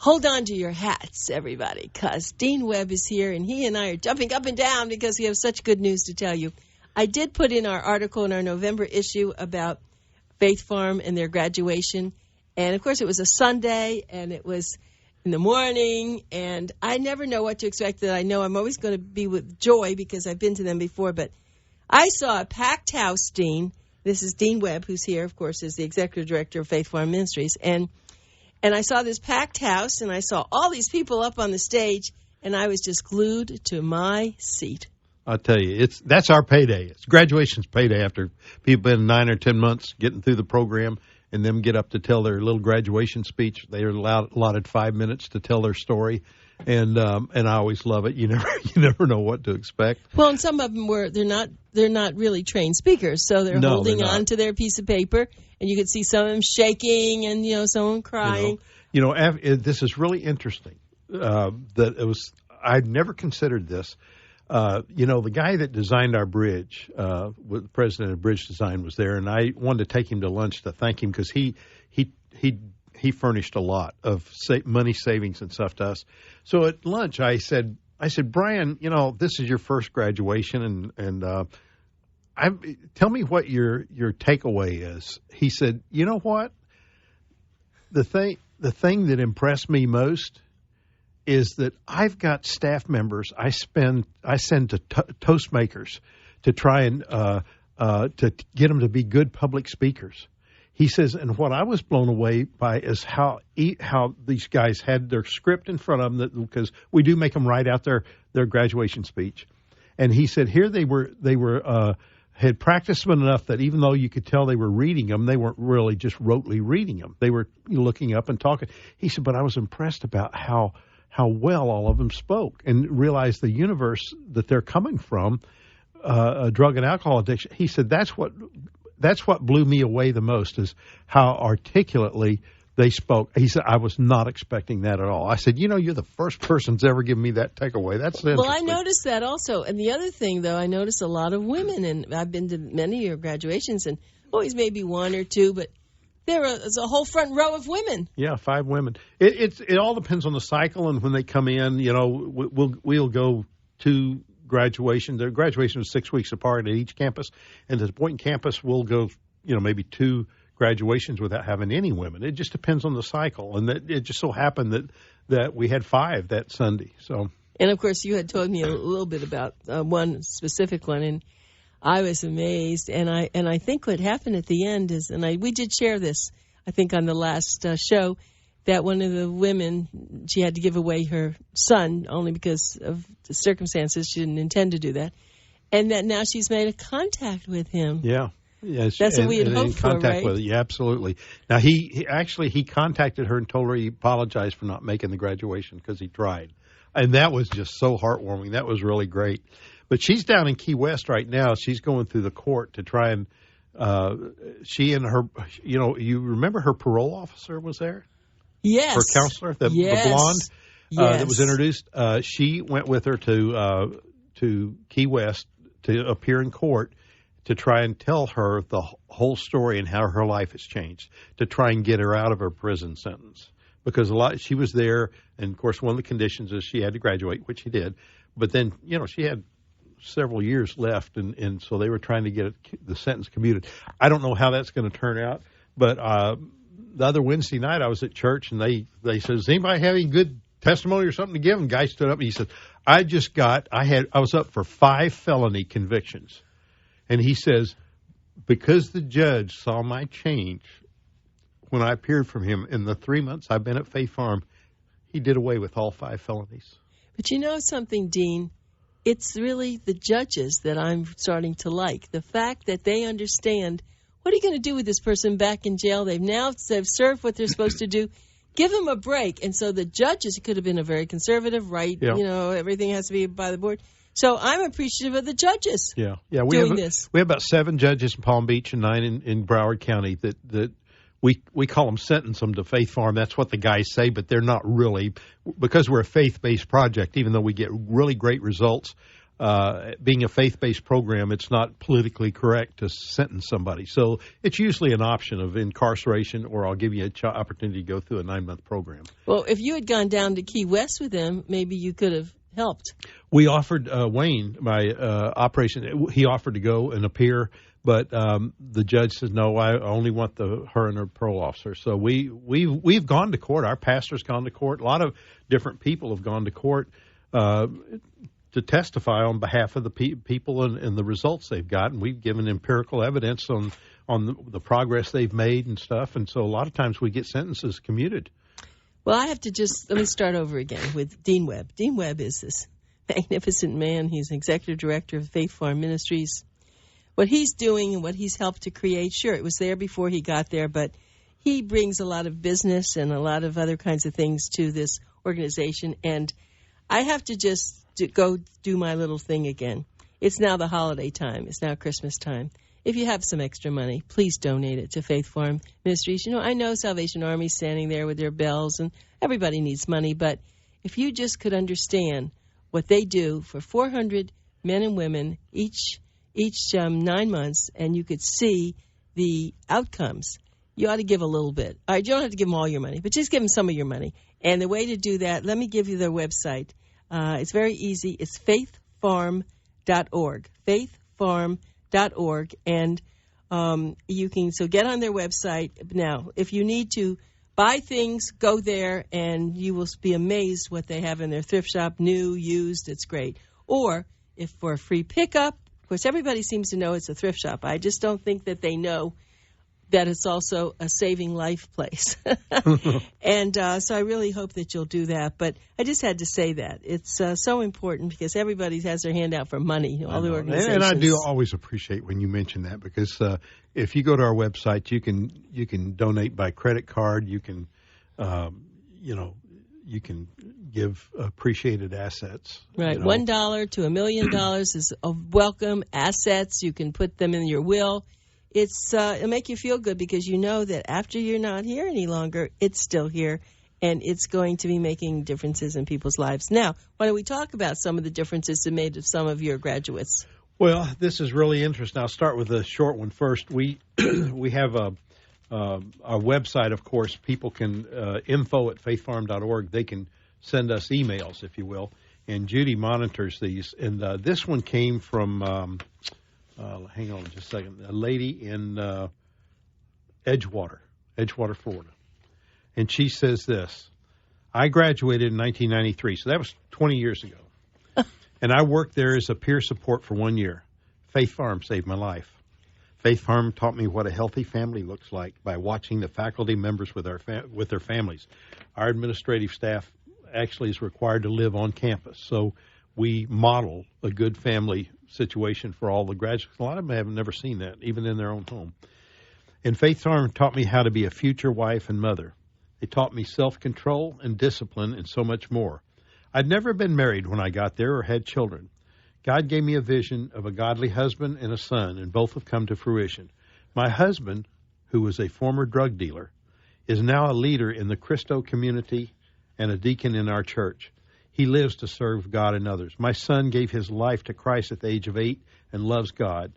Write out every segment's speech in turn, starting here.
Hold on to your hats, everybody, because Dean Webb is here, and he and I are jumping up and down because we have such good news to tell you. I did put in our article in our November issue about Faith Farm and their graduation, and, of course, it was a Sunday, and it was in the morning, and I never know what to expect. That I know I'm always going to be with joy because I've been to them before, but I saw a packed house, Dean. This is Dean Webb, who's here, of course, is the executive director of Faith Farm Ministries, and I saw this packed house, and I saw all these people up on the stage, and I was just glued to my seat. I'll tell you, that's our payday. It's graduation's payday after people been 9 or 10 months getting through the program, and them get up to tell their little graduation speech. They are allotted 5 minutes to tell their story, and I always love it. You never know what to expect. Well, and some of them they're not really trained speakers, so they're holding on to their piece of paper. And you could see some of them shaking and, some of them crying. This is really interesting. I'd never considered this. The guy that designed our bridge, the president of Bridge Design was there, and I wanted to take him to lunch to thank him because he furnished a lot of money savings and stuff to us. So at lunch, I said, Brian, this is your first graduation, and tell me what your takeaway is. He said, you know what? The thing that impressed me most is that I've got staff members I send to Toastmakers to try and to get them to be good public speakers. He says, and what I was blown away by is how these guys had their script in front of them, because we do make them write out their graduation speech. And he said here they had practiced them enough that even though you could tell they were reading them, they weren't really just rotely reading them. They were looking up and talking. He said, but I was impressed about how well all of them spoke and realized the universe that they're coming from, a drug and alcohol addiction. He said, that's what blew me away the most is how articulately they spoke. He said, I was not expecting that at all. I said, you're the first person that's ever given me that takeaway. That's interesting. Well, I noticed that also. And the other thing, though, I noticed a lot of women, and I've been to many of your graduations, and always maybe one or two, but there's a whole front row of women. Yeah, 5 women. It all depends on the cycle, and when they come in, we'll go to graduation. The graduation is 6 weeks apart at each campus, and at the Boynton campus, we'll go, maybe 2 graduations without having any women. It just depends on the cycle, and it just so happened that we had 5 that Sunday. So, and of course, you had told me a little bit about one specific one, and I was amazed. And I think what happened at the end is, we did share this, I think, on the last show, that one of the women, she had to give away her son only because of the circumstances. She didn't intend to do that, and that now she's made a contact with him. Yeah. Yes, that's what we had hoped for, right? With it. Yeah, absolutely. Now, he contacted her and told her he apologized for not making the graduation because he tried. And that was just so heartwarming. That was really great. But she's down in Key West right now. She's going through the court to try and she and her, you remember her parole officer was there? Yes. Her counselor, the blonde that was introduced. She went with her to Key West to appear in court to try and tell her the whole story and how her life has changed, to try and get her out of her prison sentence. Because she was there, and, of course, one of the conditions is she had to graduate, which she did. But then, she had several years left, and so they were trying to get the sentence commuted. I don't know how that's going to turn out, but the other Wednesday night I was at church, and they said, does anybody have any good testimony or something to give? And the guy stood up, and he said, I was up for 5 felony convictions. And he says, because the judge saw my change when I appeared from him in the 3 months I've been at Faith Farm, he did away with all 5 felonies. But you know something, Dean? It's really the judges that I'm starting to like. The fact that they understand, what are you going to do with this person back in jail? They've served what they're supposed to do. Give them a break. And so the judges, it could have been a very conservative, right? Yeah. Everything has to be by the board. So I'm appreciative of the judges. Yeah. We have about 7 judges in Palm Beach and 9 in Broward County that we call them, sentence them to Faith Farm. That's what the guys say, but they're not really, because we're a faith-based project. Even though we get really great results, being a faith-based program, it's not politically correct to sentence somebody. So it's usually an option of incarceration, or I'll give you an opportunity to go through a 9-month program. Well, if you had gone down to Key West with them, maybe you could have helped. We offered Wayne, my operation, he offered to go and appear, but the judge says, no, I only want her and her parole officer. So we've gone to court. Our pastor's gone to court. A lot of different people have gone to court to testify on behalf of the people and the results they've gotten. We've given empirical evidence on the progress they've made and stuff, and so a lot of times we get sentences commuted. Well, I have to let me start over again with Dean Webb. Dean Webb is this magnificent man. He's executive director of Faith Farm Ministries. What he's doing and what he's helped to create, sure, it was there before he got there, but he brings a lot of business and a lot of other kinds of things to this organization, and I have to just go do my little thing again. It's now the holiday time. It's now Christmas time. If you have some extra money, please donate it to Faith Farm Ministries. You know, I know Salvation Army's standing there with their bells, and everybody needs money, but if you just could understand what they do for 400 men and women each 9 months, and you could see the outcomes, you ought to give a little bit. All right, you don't have to give them all your money, but just give them some of your money. And the way to do that, let me give you their website. It's very easy. It's faithfarm.org. Faithfarm.org. And you can get on their website. Now, if you need to buy things, go there, and you will be amazed what they have in their thrift shop, new, used. It's great. Or if for a free pickup, of course, everybody seems to know it's a thrift shop. I just don't think that they know that it's also a saving life place. And so I really hope that you'll do that. But I just had to say that. It's so important because everybody has their hand out for money, all the organizations. And I do always appreciate when you mention that, because if you go to our website, you can donate by credit card. You can, you can give appreciated assets. Right. $1 to $1 million is a welcome. Assets, you can put them in your will. It'll make you feel good because you know that after you're not here any longer, it's still here, and it's going to be making differences in people's lives. Now, why don't we talk about some of the differences it made of some of your graduates? Well, this is really interesting. I'll start with a short one first. We have a website, of course. People can info@faithfarm.org. They can send us emails, if you will, and Judy monitors these. And this one came from hang on just a second. A lady in Edgewater, Florida. And she says this: I graduated in 1993, so that was 20 years ago. And I worked there as a peer support for 1 year. Faith Farm saved my life. Faith Farm taught me what a healthy family looks like by watching the faculty members with their families. Our administrative staff actually is required to live on campus, so we model a good family situation for all the graduates. A lot of them have never seen that, even in their own home. And Faith Farm taught me how to be a future wife and mother. They taught me self-control and discipline and so much more. I'd never been married when I got there or had children. God gave me a vision of a godly husband and a son, and both have come to fruition. My husband, who was a former drug dealer, is now a leader in the Christo community and a deacon in our church. He lives to serve God and others. My son gave his life to Christ at the age of 8 and loves God.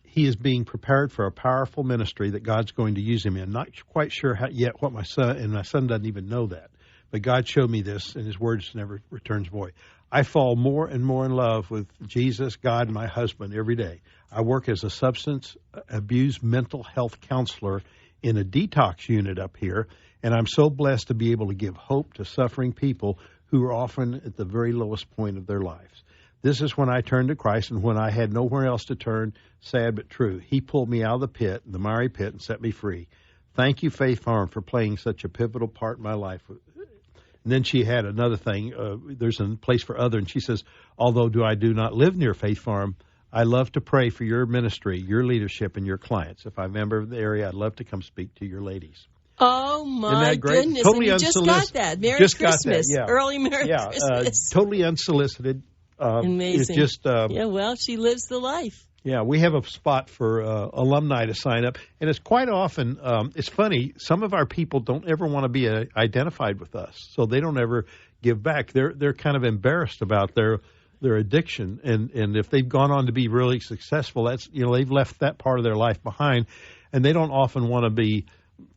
He is being prepared for a powerful ministry that God's going to use him in. Not quite sure yet what my son doesn't even know that. But God showed me this, and his words never returns void. I fall more and more in love with Jesus, God, and my husband every day. I work as a substance abuse mental health counselor in a detox unit up here, and I'm so blessed to be able to give hope to suffering people who are often at the very lowest point of their lives. This is when I turned to Christ, and when I had nowhere else to turn, sad but true. He pulled me out of the pit, the miry pit, and set me free. Thank you, Faith Farm, for playing such a pivotal part in my life. And then she had another thing. There's a place for other, and she says, although I do not live near Faith Farm, I love to pray for your ministry, your leadership, and your clients. If I'm a member of the area, I'd love to come speak to your ladies. Oh, my goodness. Totally and you just got that. Merry Christmas. Got that, yeah. Early Merry Christmas. Totally unsolicited. Amazing. It's just, well, she lives the life. Yeah, we have a spot for alumni to sign up. And it's quite often, it's funny, some of our people don't ever want to be identified with us, so they don't ever give back. They're kind of embarrassed about their addiction, and if they've gone on to be really successful, that's they've left that part of their life behind, and they don't often want to be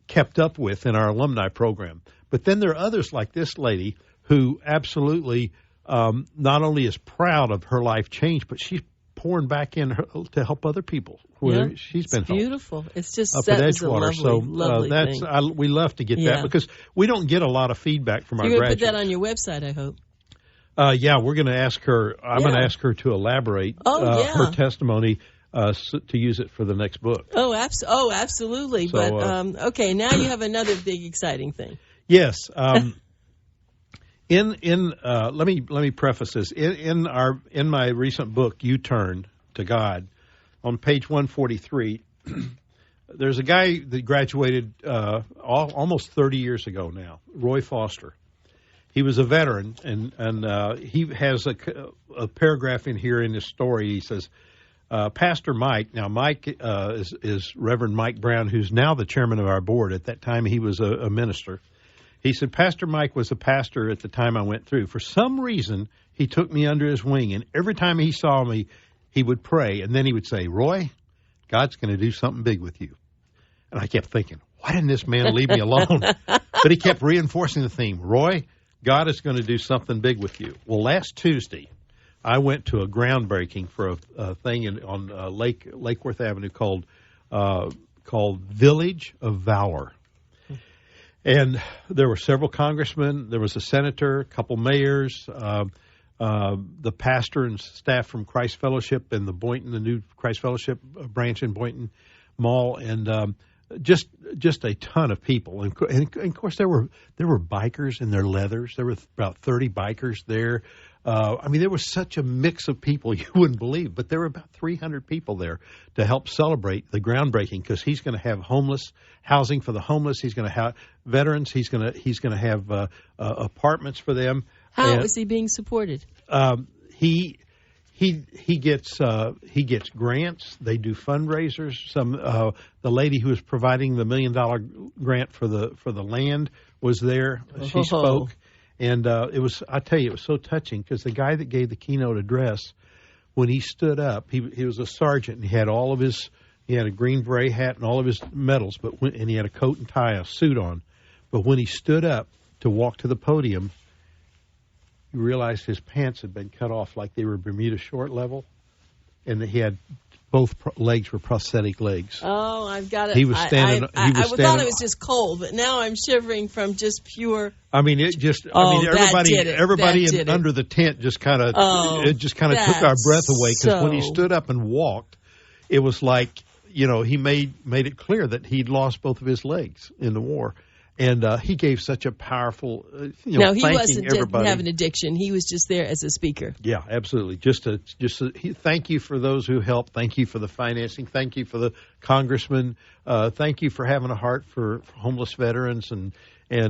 kept up with in our alumni program. But then there are others like this lady who absolutely not only is proud of her life change, but she's pouring back in to help other people. She's been beautiful. It's just up that at was Edgewater. a lovely thing. We love to get that because we don't get a lot of feedback from our graduates. You're going graduates. to put that on your website, I hope. We're going to ask her. I'm going to ask her to elaborate her testimony to use it for the next book. Absolutely. So, but okay, now you have another big exciting thing. Yes. Let me preface this. In my recent book, You Turn to God, on page 143, there's a guy that graduated almost 30 years ago now, Roy Foster. He was a veteran, and he has a paragraph in here in his story. He says, Pastor Mike, now Mike is Reverend Mike Brown, who's now the chairman of our board. At that time, he was a minister. He said, Pastor Mike was a pastor at the time I went through. For some reason, he took me under his wing, and every time he saw me, he would pray, and then he would say, Roy, God's going to do something big with you. And I kept thinking, why didn't this man leave me alone? But he kept reinforcing the theme, Roy, God is going to do something big with you. Well, last Tuesday, I went to a groundbreaking for a thing on Lake Worth Avenue called Village of Valor. And there were several congressmen. There was a senator, a couple mayors, the pastor and staff from Christ Fellowship and the new Christ Fellowship branch in Boynton Mall, and just a ton of people. And of course, there were bikers in their leathers. There were about 30 bikers there. There was such a mix of people you wouldn't believe. But there were about 300 people there to help celebrate the groundbreaking, because he's going to have housing for the homeless. He's going to have veterans. He's going to have apartments for them. How is he being supported? He gets grants. They do fundraisers. The lady who was providing the $1 million grant for the land was there. She spoke. And it was so touching, because the guy that gave the keynote address, when he stood up, he was a sergeant, and he had a green beret hat and all of his medals, and he had a coat and tie, a suit on. But when he stood up to walk to the podium, you realized his pants had been cut off like they were Bermuda short level, and that he had both legs were prosthetic legs. Oh, I've got it. He was standing. I thought it was just cold, but now I'm shivering from just pure. Everybody under the tent just kind of took our breath away, because when he stood up and walked, it was like he made it clear that he'd lost both of his legs in the war. And he gave such a powerful, he didn't have an addiction. He was just there as a speaker. Yeah, absolutely. Thank you for those who helped. Thank you for the financing. Thank you for the congressman. Thank you for having a heart for homeless veterans and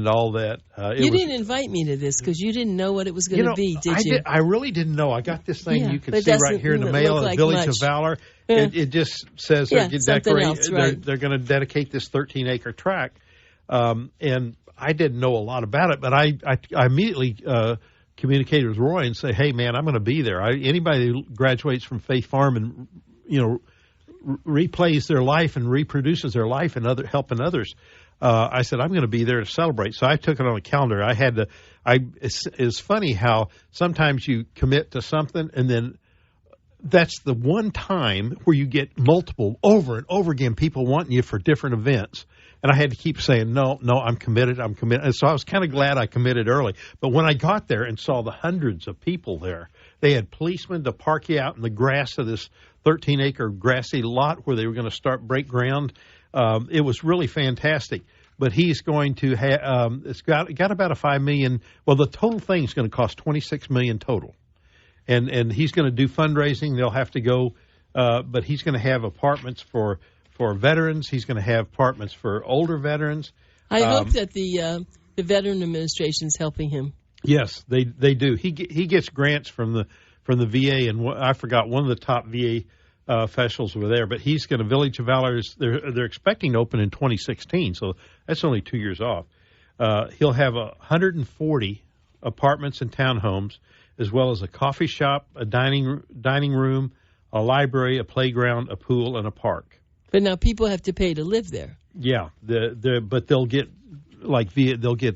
all that. You didn't invite me to this because you didn't know what it was going to be, did you? I really didn't know. I got this thing you can see right here in the mail, the Village of Valor. It just says they're going to dedicate this 13-acre tract. And I didn't know a lot about it, but I immediately communicated with Roy and say, hey, man, I'm going to be there. Anybody who graduates from Faith Farm and, replays their life and reproduces their life and helping others, I said, I'm going to be there to celebrate. So I took it on a calendar. It's funny how sometimes you commit to something, and then that's the one time where you get multiple over and over again people wanting you for different events. And I had to keep saying, no, I'm committed. And so I was kind of glad I committed early. But when I got there and saw the hundreds of people there, they had policemen to park you out in the grass of this 13-acre grassy lot where they were going to break ground. It was really fantastic. But he's going to have it's got about a $5 million. Well, the total thing is going to cost $26 million total. And he's going to do fundraising. They'll have to go, but he's going to have apartments for veterans. He's going to have apartments for older veterans. I hope that the Veteran Administration is helping him. Yes, they do. He gets grants from the VA, and I forgot one of the top VA officials were there. But he's going to Village of Valor. They're expecting to open in 2016, so that's only 2 years off. He'll have 140 apartments and townhomes. as well as a coffee shop, a dining room, a library, a playground, a pool, and a park. But now people have to pay to live there. Yeah, but they'll get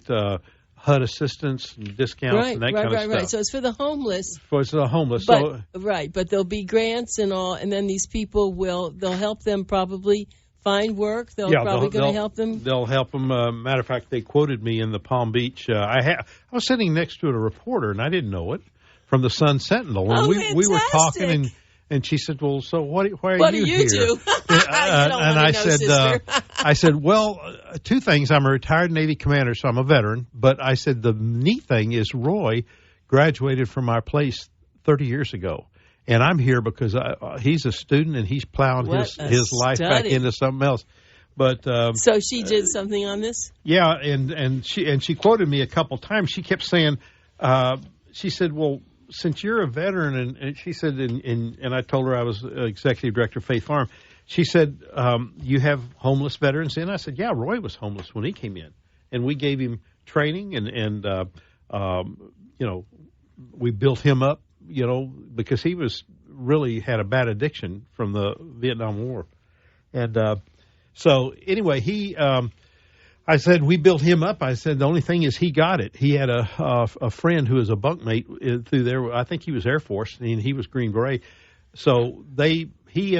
HUD assistance and discounts and that kind of stuff. Right. So it's for the homeless. For the homeless. But there'll be grants and all, and then these people they'll help them probably find work. They'll help them. They'll help them. Matter of fact, they quoted me in the Palm Beach. I was sitting next to a reporter, and I didn't know it, from the Sun Sentinel. And we were talking, and she said, "Well, so why are you here?" Do? And I said, "Well, two things. I'm a retired Navy commander, so I'm a veteran. But I said the neat thing is Roy graduated from our place 30 years ago." And I'm here because he's a student and he's plowing his life back into something else. But so she did something on this. Yeah, and she quoted me a couple times. She kept saying, she said, "Well, since you're a veteran," and she said, and I told her I was executive director of Faith Farm. She said, "You have homeless veterans?" And I said, "Yeah, Roy was homeless when he came in, and we gave him training and we built him up." Because he really had a bad addiction from the Vietnam War. And so anyway, I said, we built him up. I said, the only thing is he got it. He had a friend who was a bunkmate through there. I think he was Air Force, and he was Green Beret. So he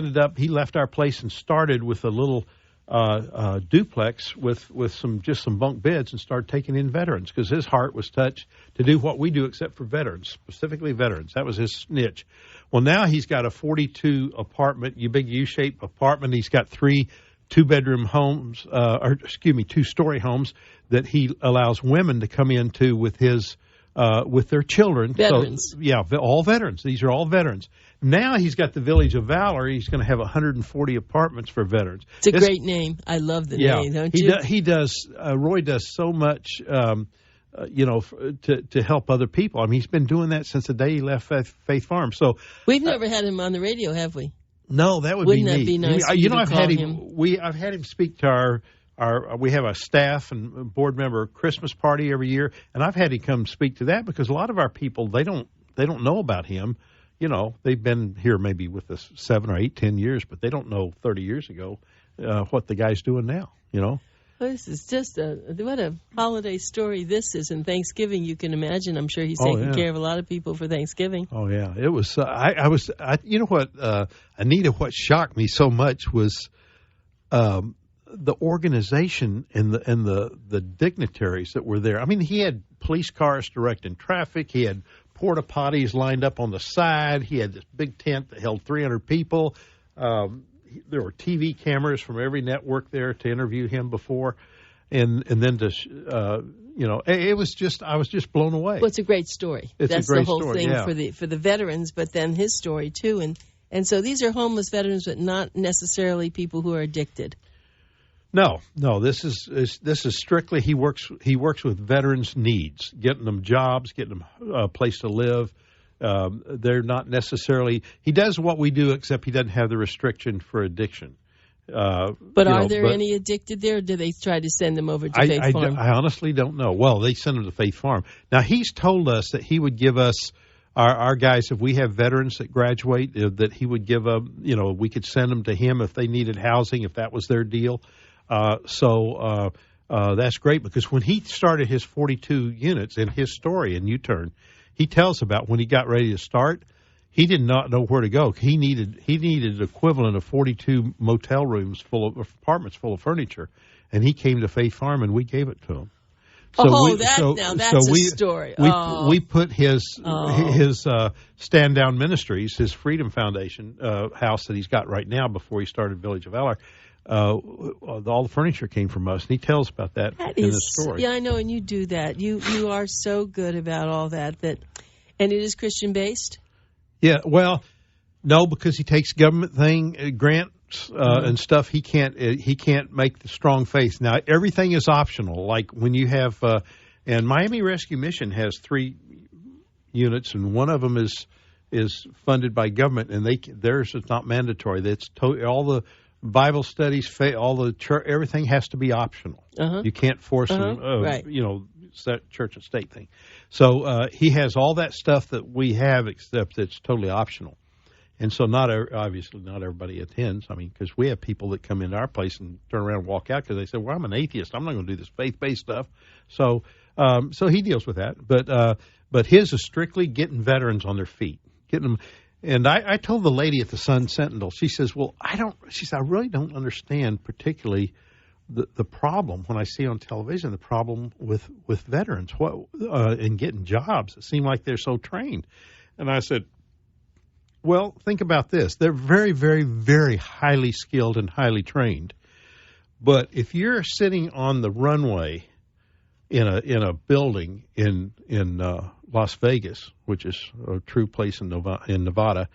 left our place and started with a little duplex with some bunk beds and started taking in veterans because his heart was touched to do what we do except for veterans, specifically veterans. That was his niche. Well, now he's got a 42 apartment, big U-shaped apartment. He's got 3 two-bedroom homes, 2-story homes that he allows women to come into with their children. Veterans. So, all veterans. These are all veterans. Now he's got the Village of Valor. He's going to have 140 apartments for veterans. It's a great name. I love the name, don't you? He does. Roy does so much, to help other people. I mean, he's been doing that since the day he left Faith Farm. So we've never had him on the radio, have we? No, that would Wouldn't be that neat. be nice? I've had him. I've had him speak to our. We have a staff and board member Christmas party every year, and I've had him come speak to that because a lot of our people they don't know about him. They've been here maybe with us 7 or 8, 10 years, but they don't know 30 years ago what the guy's doing now. Well, this is just what a holiday story this is. And Thanksgiving, you can imagine. I'm sure he's taking care of a lot of people for Thanksgiving. Oh yeah, it was. Anita, what shocked me so much was the organization and the dignitaries that were there. I mean, he had police cars directing traffic. He had porta potties lined up on the side. He had this big tent that held 300 people. There were TV cameras from every network there to interview him before, and then it was just I was just blown away. Well, it's a great story. That's the whole thing for the veterans, but then his story too, and so these are homeless veterans, but not necessarily people who are addicted. No. This is strictly he works with veterans' needs, getting them jobs, getting them a place to live. They're not necessarily. He does what we do, except he doesn't have the restriction for addiction. But are there any addicted there? Or do they try to send them over to Faith Farm? I honestly don't know. Well, they send them to Faith Farm. Now he's told us that he would give us our guys if we have veterans that graduate that he would give them. We could send them to him if they needed housing, if that was their deal. So that's great because when he started his 42 units in his story in U-Turn, he tells about when he got ready to start, he did not know where to go. He needed equivalent of 42 motel rooms full of apartments full of furniture, and he came to Faith Farm and we gave it to him. So that's a story. We put his Stand Down Ministries, his Freedom Foundation house that he's got right now before he started Village of Valor. All the furniture came from us, and he tells about that in the story. Yeah, I know, and you do that. You are so good about all that. And it is Christian based. Yeah, well, no, because he takes government grants and stuff. He can't make the strong faith. Now everything is optional. Like when you have, and Miami Rescue Mission has 3 units, and one of them is funded by government, and theirs is not mandatory. That's all the Bible studies, all the church, everything has to be optional. You can't force them. Right. church and state thing. So he has all that stuff that we have, except it's totally optional. And so obviously not everybody attends. I mean, because we have people that come into our place and turn around and walk out because they say, well, I'm an atheist. I'm not going to do this faith-based stuff. So he deals with that. But his is strictly getting veterans on their feet, getting them. And I told the lady at the Sun Sentinel, she says, well, I really don't understand particularly the problem when I see on television, the problem with veterans and getting jobs. It seemed like they're so trained. And I said, well, think about this. They're very, very, very highly skilled and highly trained. But if you're sitting on the runway in a building in Las Vegas, which is a true place in Nevada,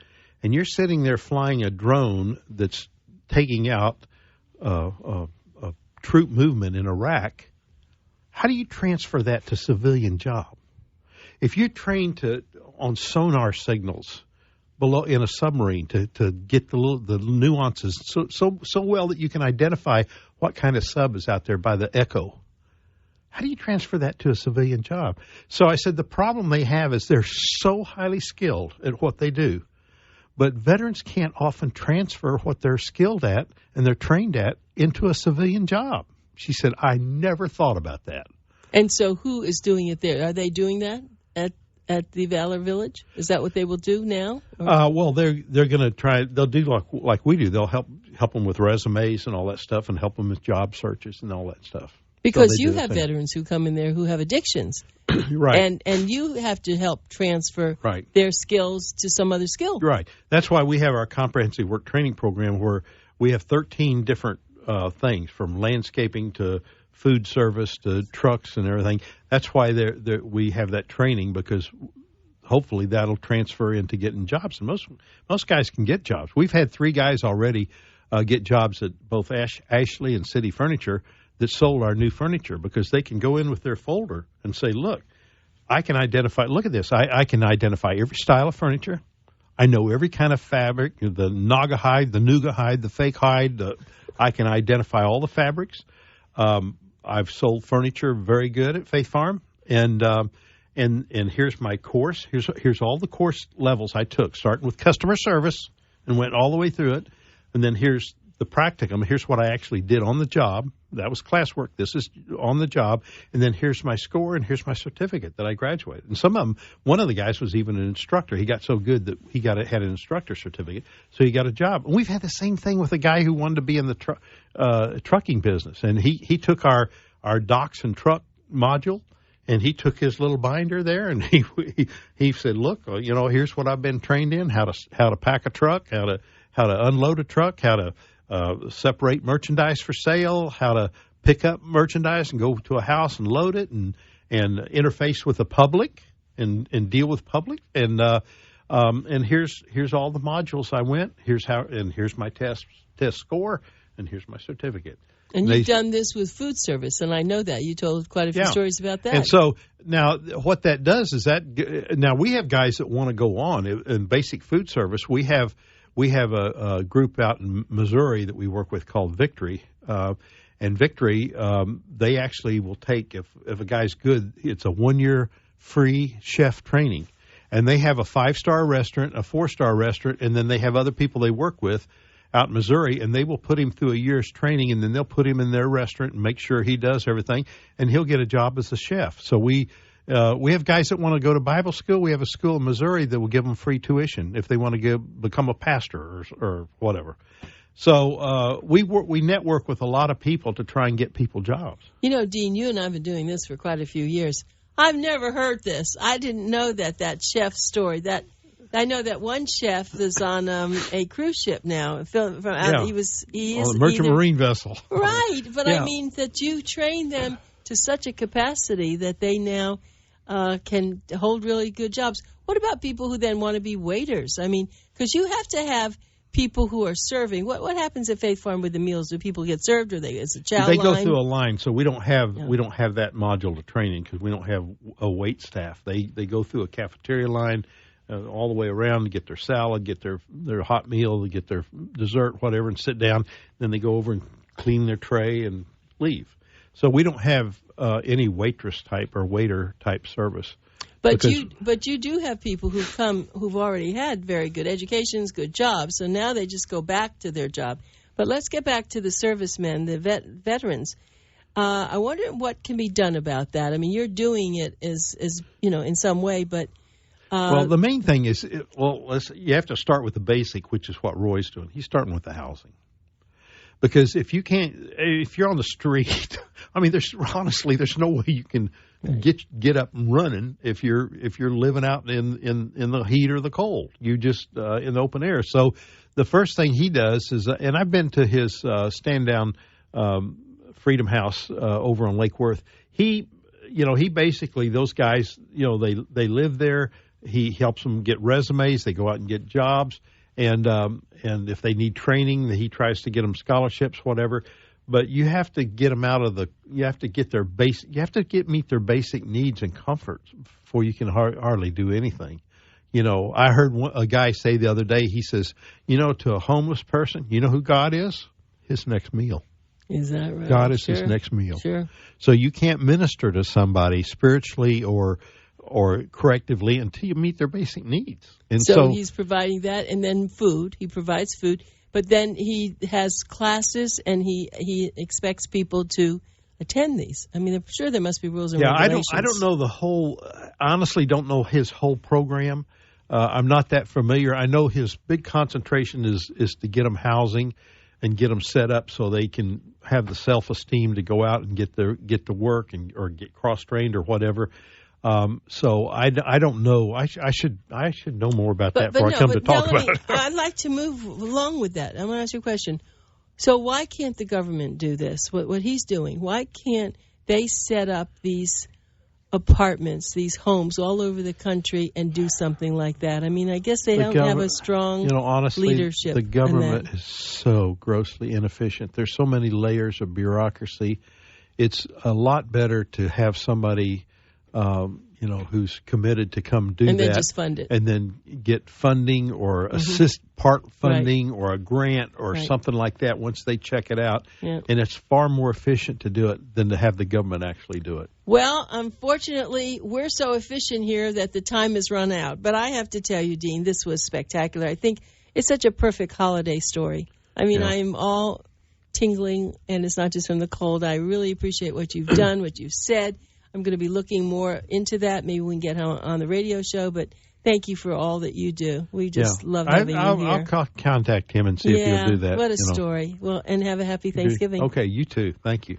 and you're sitting there flying a drone that's taking out a troop movement in Iraq, how do you transfer that to civilian job? If you're trained on sonar signals below in a submarine to get the nuances so well that you can identify what kind of sub is out there by the echo, how do you transfer that to a civilian job? So I said the problem they have is they're so highly skilled at what they do, but veterans can't often transfer what they're skilled at and they're trained at into a civilian job. She said, I never thought about that. And so who is doing it there? Are they doing that at the Valor Village? Is that what they will do now? Well, they're going to try. They'll do like we do. They'll help them with resumes and all that stuff, and help them with job searches and all that stuff. Because you have veterans who come in there who have addictions, right? And you have to help transfer right. their skills to some other skill, right? That's why we have our comprehensive work training program, where we have 13 different things, from landscaping to food service to trucks and everything. That's why we have that training, because hopefully that'll transfer into getting jobs. And most guys can get jobs. We've had 3 guys already get jobs at both Ashley and City Furniture that sold our new furniture, because they can go in with their folder and say, look, I can identify, look at this, I can identify every style of furniture. I know every kind of fabric, the Naga hide, the Nuga hide, the fake hide. I can identify all the fabrics. I've sold furniture very good at Faith Farm, and here's my course. Here's all the course levels I took, starting with customer service and went all the way through it, and then here's the practicum. Here's what I actually did on the job. That was classwork. This is on the job, and then here's my score, and here's my certificate that I graduated. And some of them, one of the guys was even an instructor. He got so good that he had an instructor certificate, so he got a job. And we've had the same thing with a guy who wanted to be in the trucking business, and he took our docks and truck module, and he took his little binder there, and he said, look, here's what I've been trained in: how to pack a truck, how to unload a truck, how to separate merchandise for sale, how to pick up merchandise and go to a house and load it, and interface with the public and deal with public, and here's all the modules I went. Here's my test score, and here's my certificate. And you've done this with food service, and I know that. You told quite a few stories about that. And so now what that does is now we have guys that want to go on in basic food service. We have a group out in Missouri that we work with called Victory. And Victory, they actually will take, if a guy's good, it's a 1-year free chef training. And they have a 5-star restaurant, a 4-star restaurant, and then they have other people they work with out in Missouri, and they will put him through a year's training, and then they'll put him in their restaurant and make sure he does everything, and he'll get a job as a chef. So we have guys that want to go to Bible school. We have a school in Missouri that will give them free tuition if they want to become a pastor or whatever. So we network with a lot of people to try and get people jobs. Dean, you and I have been doing this for quite a few years. I've never heard this. I didn't know that chef story. I know that one chef is on a cruise ship now. He is a merchant marine vessel. Right, but I mean that you train them to such a capacity that they now can hold really good jobs. What about people who then want to be waiters? I mean, because you have to have people who are serving. What happens at Faith Farm with the meals? Do people get served, or is it chow line? They go through a line, so we don't have that module of training, because we don't have a wait staff. They go through a cafeteria line all the way around to get their salad, get their hot meal, to get their dessert, whatever, and sit down. Then they go over and clean their tray and leave. So we don't have any waitress type or waiter type service. But you do have people who've already had very good educations, good jobs, so now they just go back to their job. But let's get back to the servicemen, the veterans. I wonder what can be done about that. I mean, you're doing it as in some way, but well, the main thing is you have to start with the basic, which is what Roy's doing. He's starting with the housing. Because if you're on the street, I mean, there's no way you can get up and running if you're living out in the heat or the cold. You just in the open air. So the first thing he does is, and I've been to his stand down Freedom House over on Lake Worth. He basically, those guys, they live there. He helps them get resumes. They go out and get jobs. And if they need training, he tries to get them scholarships, whatever. But you have to get them you have to get their meet their basic needs and comforts before you can hardly do anything. I heard a guy say the other day, he says, to a homeless person, you know who God is? His next meal. Is that right? God is his next meal. Sure. So you can't minister to somebody spiritually or correctively until you meet their basic needs. And so he's providing that, and then food. He provides food, but then he has classes, and he expects people to attend these. I mean, I'm sure there must be rules and regulations. I don't know honestly don't know his whole program. I'm not that familiar. I know his big concentration is to get them housing and get them set up so they can have the self-esteem to go out and get to work or get cross-trained or whatever. So I don't know. I should know more about that before I come to talk about it. I'd like to move along with that. I'm going to ask you a question. So why can't the government do this? What he's doing? Why can't they set up these apartments, these homes all over the country and do something like that? I mean, I guess they don't have a strong honestly, leadership. The government is so grossly inefficient. There's so many layers of bureaucracy. It's a lot better to have somebody who's committed to come do that. And then just fund it. And then get funding or assist part funding or a grant or something like that once they check it out. Yeah. And it's far more efficient to do it than to have the government actually do it. Well, unfortunately, we're so efficient here that the time has run out. But I have to tell you, Dean, this was spectacular. I think it's such a perfect holiday story. I mean, I'm all tingling, and it's not just from the cold. I really appreciate what you've done, what you've said. I'm going to be looking more into that. Maybe we can get on the radio show, but thank you for all that you do. We just love having you here. I'll contact him and see if he'll do that. What a story. Well, and have a happy Thanksgiving. Okay, you too. Thank you.